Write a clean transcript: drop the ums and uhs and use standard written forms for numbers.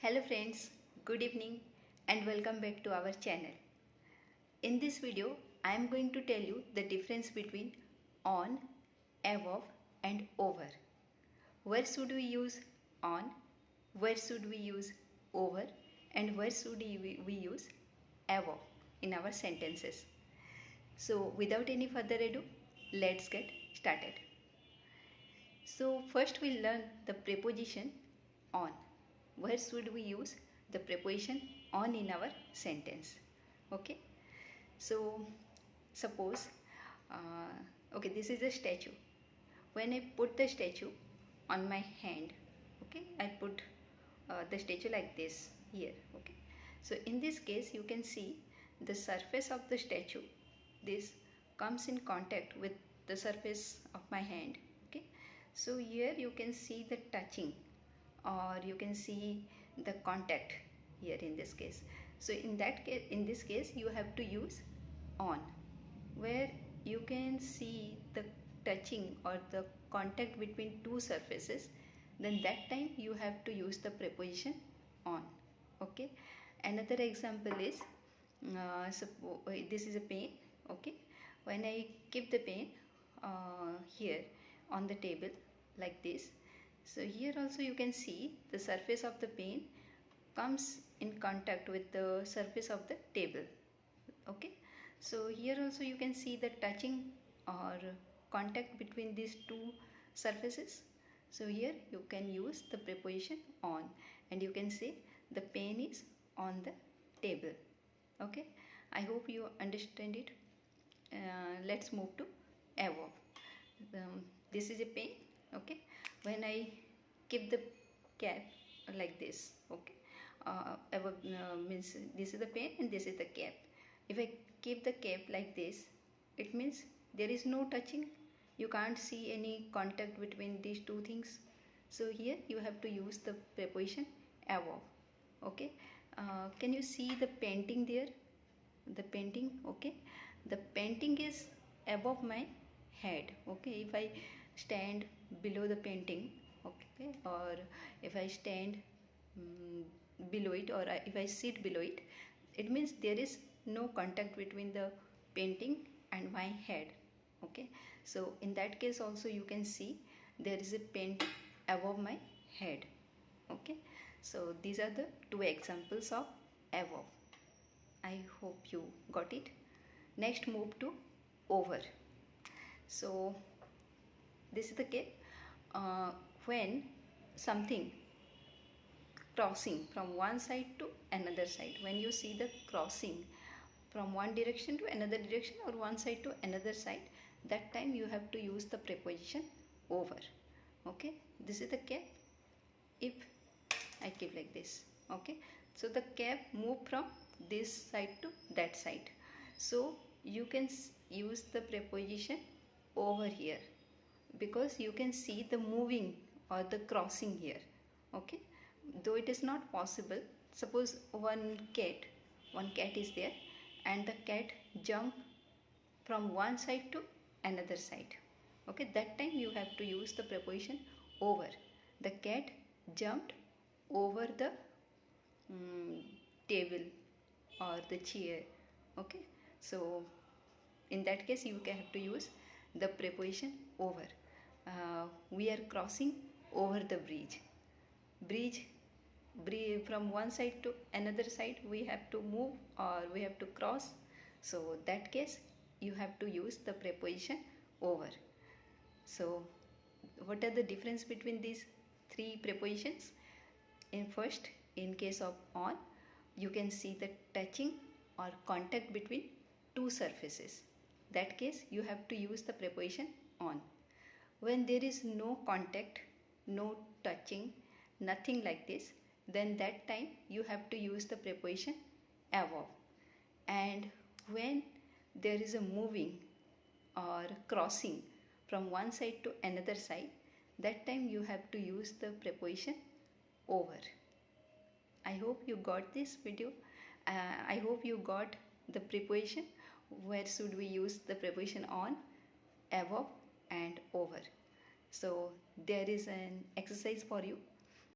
Hello friends, good evening and welcome back to our channel. In this video, I am going to tell you the difference between on, above and over. Where should we use on, where should we use over and where should we use above in our sentences. So without any further ado, let's get started. So first we'll learn the preposition on. Where should we use the preposition on in our sentence? Okay, so suppose okay, this is a statue. When I put the statue on my hand, okay, I put the statue like this here. Okay, so in this case you can see the surface of the statue, this comes in contact with the surface of my hand. Okay, so here you can see the touching, or you can see the contact here in this case. So in this case you have to use on. Where you can see the touching or the contact between two surfaces, then that time you have to use the preposition on. Okay, another example is this is a pen. Okay, when I keep the pen here on the table like this, so here also you can see the surface of the pen comes in contact with the surface of the table. Okay, so here also you can see the touching or contact between these two surfaces. So here you can use the preposition on and you can say the pen is on the table. Okay, I hope you understand it. Let's move to above. This is a pen. Okay, when I keep the cap like this, okay, above means this is the pen and this is the cap. If I keep the cap like this, it means there is no touching. You can't see any contact between these two things. So here you have to use the preposition above. Okay, can you see the painting there? The painting, okay, the painting is above my head. Okay, if I stand below the painting, okay, or if I stand below it, or if I sit below it, it means there is no contact between the painting and my head. Okay, so in that case also you can see there is a painting above my head. Okay, so these are the two examples of above. I hope you got it. Next, move to over. So this is the case when something crossing from one side to another side, when you see the crossing from one direction to another direction or one side to another side, that time you have to use the preposition over. Okay, this is the cap. If I keep like this, okay, so the cap move from this side to that side, so you can use the preposition over here because you can see the moving or the crossing here. Okay, though it is not possible, suppose one cat is there and the cat jump from one side to another side. Okay, that time you have to use the preposition over. The cat jumped over the table or the chair. Okay, so in that case you have to use the preposition over. We are crossing over the bridge from one side to another side, we have to move or we have to cross. So that case you have to use the preposition over. So what are the difference between these three prepositions? In case of on, you can see the touching or contact between two surfaces. That case you have to use the preposition on. When there is no contact, no touching, nothing like this, then that time you have to use the preposition above. And when there is a moving or crossing from one side to another side, that time you have to use the preposition over. I hope you got this video. I hope you got the preposition. Where should we use the preposition on, above and over. So there is an exercise for you.